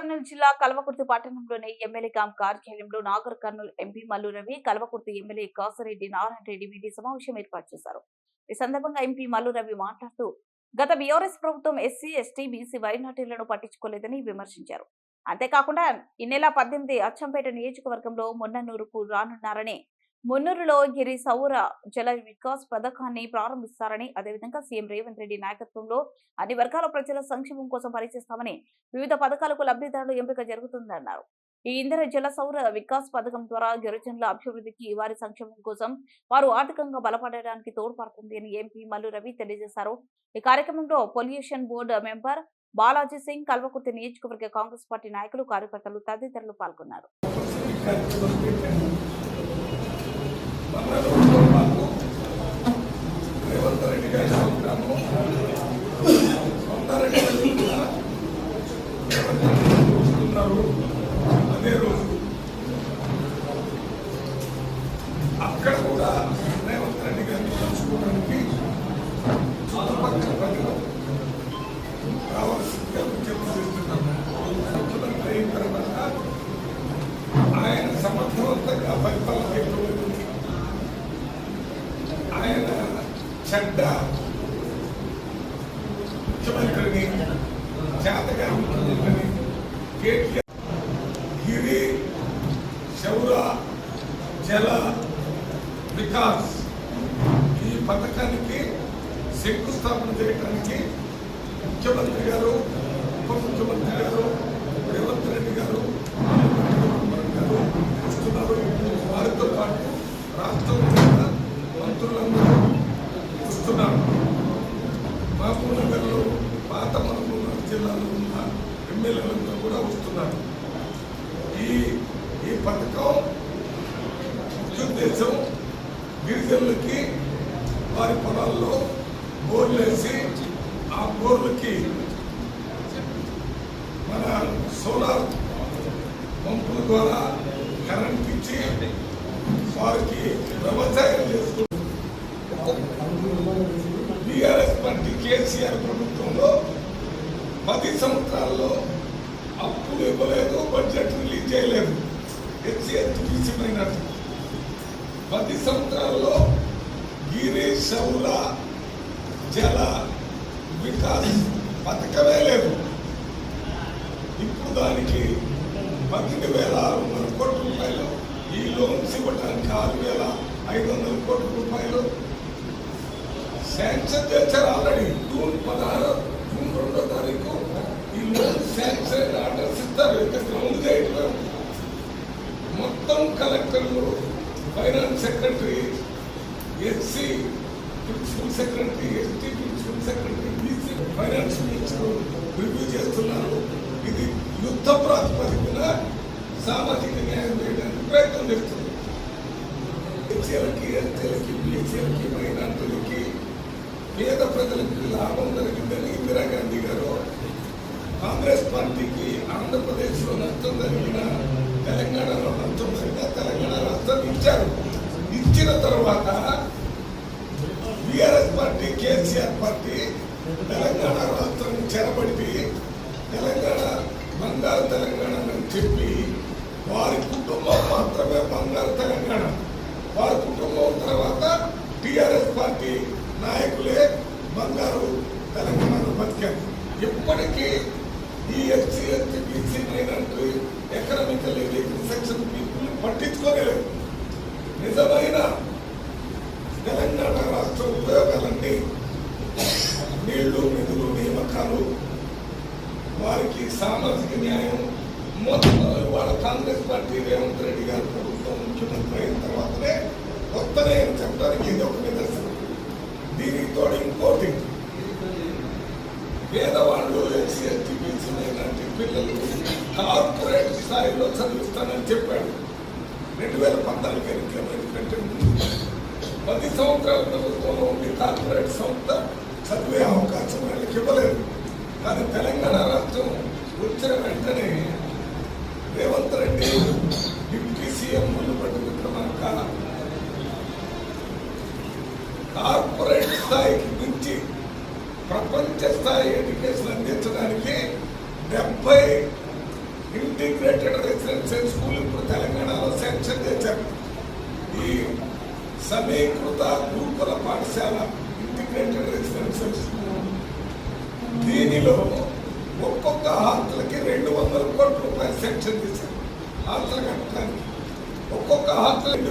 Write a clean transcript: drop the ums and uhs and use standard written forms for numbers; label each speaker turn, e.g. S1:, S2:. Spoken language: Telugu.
S1: కర్నూలు జిల్లా కల్వకుర్తి పట్టణంలోని ఎమ్మెల్యే క్యాంప్ కార్యాలయంలో Nagar Kurnool MP Mallu Ravi, Kalwakurthy MLA Kasireddy Narayana Reddy media సమావేశం ఏర్పాటు చేశారు. ఈ సందర్భంగా ఎంపీ మల్లు రవి మాట్లాడుతూ గత బీఆర్ఎస్ ప్రభుత్వం ఎస్సీ, ఎస్టీ, బీసీ మైనార్టీలను పట్టించుకోలేదని విమర్శించారు. అంతేకాకుండా ఈ నెల 18 అచ్చంపేట నియోజకవర్గంలో మున్ననూరుకు రానున్నారని, మున్నూరులో గిరి సౌర జల వికాస్ పథకాన్ని ప్రారంభిస్తారని, అదేవిధంగా సీఎం రేవంత్ రెడ్డి నాయకత్వంలో అన్ని వర్గాల ప్రజల సంక్షేమం కోసం పనిచేస్తామని, వివిధ పథకాలకు లబ్ధిదారులు ఎంపిక జరుగుతుందన్నారు. ఈ ఇంధన జల సౌర వికాస్ పథకం ద్వారా గిరిజనుల అభివృద్ధికి, వారి సంక్షేమం కోసం వారు ఆర్థికంగా బలపడడానికి తోడ్పడుతుంది అని ఎంపీ మల్లు రవి తెలియజేశారు. ఈ కార్యక్రమంలో pollution board member Balaji Singh, Kalwakurthy నియోజకవర్గ కాంగ్రెస్ పార్టీ నాయకులు, కార్యకర్తలు తదితరులు పాల్గొన్నారు.
S2: అక్కడ కూడా రేవంత్ రెడ్డి గారిని పంచుకోవడానికి చుట్టుపక్కల ప్రజలు రావాల్సిందిగా విజ్ఞప్తి చేస్తున్నాము. ముఖ్యమంత్రి అయిన తర్వాత ఆయన సమర్థవంతంగా పరిపాలన చేయలేదు. ఆయన చెడ్డ ముఖ్యమంత్రిని, చేతగా ముఖ్యమంత్రిని కేటీఆర్ గిరి సౌర జల వికాస్ ఈ పథకానికి శంకుస్థాపన చేయడానికి ముఖ్యమంత్రి గారు, ఉప ముఖ్యమంత్రి గారు, రేవంత్ రెడ్డి గారు వస్తున్నారు. వారితో పాటు రాష్ట్రంలో మంత్రులందరూ వస్తున్నారు. మహబూబ్నగర్లో, పాత మహబూబ్నగర్ జిల్లాలో ఉన్న ఎమ్మెల్యేలంతా కూడా వస్తున్నారు. ఈ పథకం ఉద్దేశం గిరిజనులకి వారి పొలాల్లో బోర్లు వేసి, ఆ బోర్లకి మన సోలార్ పంపుల ద్వారా కరెంట్ ఇచ్చి వారికి వ్యవసాయం చేసుకుంటారు. బీఆర్ఎస్ పార్టీ కేసీఆర్ ప్రభుత్వంలో 10 సంవత్సరాల్లో అప్పులు ఇవ్వలేదు, బడ్జెట్ రిలీజ్ చేయలేదు. ఎస్సీ, ఎస్టీ, బీసీ మైనార్టీ 10 సంవత్సరాల్లో గిరి సౌర జల వికాస్ పథకమే లేదు. ఇప్పుడు దానికి 12,600 కోట్ల రూపాయలు, ఈ లోన్స్ ఇవ్వడానికి 6,500 కోట్ల రూపాయలు శాంక్షన్ చేశారు. ఆల్రెడీ జూన్ 2వ తారీఖు ఈ లోన్ శాంక్షన్ ఆర్డర్స్ ఇస్తారు. ఇంకా గ్రౌండ్ చేయట్లేదు. మొత్తం కలెక్టర్లు, finance secretary, SC principal secretary, ST principal secretary, BC finance minister review చేస్తున్నారు. ఇది యుద్ధ ప్రాతిపదికన సామాజిక న్యాయం చేయడానికి ప్రయత్నం చేస్తుంది. ఎస్సీలకి, ఎస్టీలకి, బీసీలకి, మైనార్టీలకి, పేద ప్రజలకి లాభం జరిగిందని ఇందిరాగాంధీ గారు కాంగ్రెస్ పార్టీకి ఆంధ్రప్రదేశ్లో నష్టం జరిగిన, తెలంగాణలో నష్టం జరిగిన తెలంగాణ రాష్ట్రాన్ని ఇచ్చారు. ఇచ్చిన తర్వాత BRS party, KCR party Telangana రాష్ట్రాన్ని చెరబడి తెలంగాణ బంగారు తెలంగాణ అని చెప్పి, వారి కుటుంబం మాత్రమే బంగారు తెలంగాణ, వారి కుటుంబం తర్వాత టీఆర్ఎస్ పార్టీ నాయకులే బంగారు తెలంగాణలో బతికారు. ఎప్పటికీ ఈ SC, ST, BC minority, economical section people పట్టించుకోలేదు. నిజమైన తెలంగాణ రాష్ట్ర ఉపయోగాలన్నీ నీళ్లు, నిధులు, నియామకాలు, వారికి సామాజిక న్యాయం మొత్తం వాళ్ళ కాంగ్రెస్ పార్టీ రేవంత్ రెడ్డి గారి ప్రభుత్వం ముఖ్యమంత్రి అయిన తర్వాతనే వస్తనే చెప్పడానికి ఇది ఒక నిదర్శనం. దీనితో ఇంకోటి, పేదవాళ్ళు, ఎస్సీ, ఎస్టీ, బీసీ మైనార్టీ పిల్లలు కార్పొరేట్ స్థాయిలో చదివిస్తానని చెప్పాడు. 2014 ఎన్నికల కంటే ముందు 10 సంవత్సరాల ప్రభుత్వంలో ఉండి కార్పొరేట్ సంస్థ చదివే అవకాశం వాళ్ళకి ఇవ్వలేదు. కానీ తెలంగాణ రాష్ట్రం వచ్చిన వెంటనే రేవంత్ రెడ్డి, డిప్యూటీ సీఎం మునుపటి విక్రమార్క కార్పొరేట్ స్థాయికి మించి ప్రపంచ స్థాయి ఎడ్యుకేషన్ అందించడానికి 70 ఇంటిగ్రేటెడ్ రెసిడెన్షియల్ స్కూల్ ఇప్పుడు తెలంగాణలో శాంక్షన్ చేశారు. ఈ సమీకృత గురుకుల పాఠశాల ఇంటిగ్రేటెడ్ రెసిడెన్షియల్ స్కూల్, దీనిలో ఒక్కొక్క హాస్టల్కి 200 కోట్ల రూపాయలు శాంక్షన్ చేశారు. హాస్టల్ కట్టడానికి ఒక్కొక్క హాస్టల్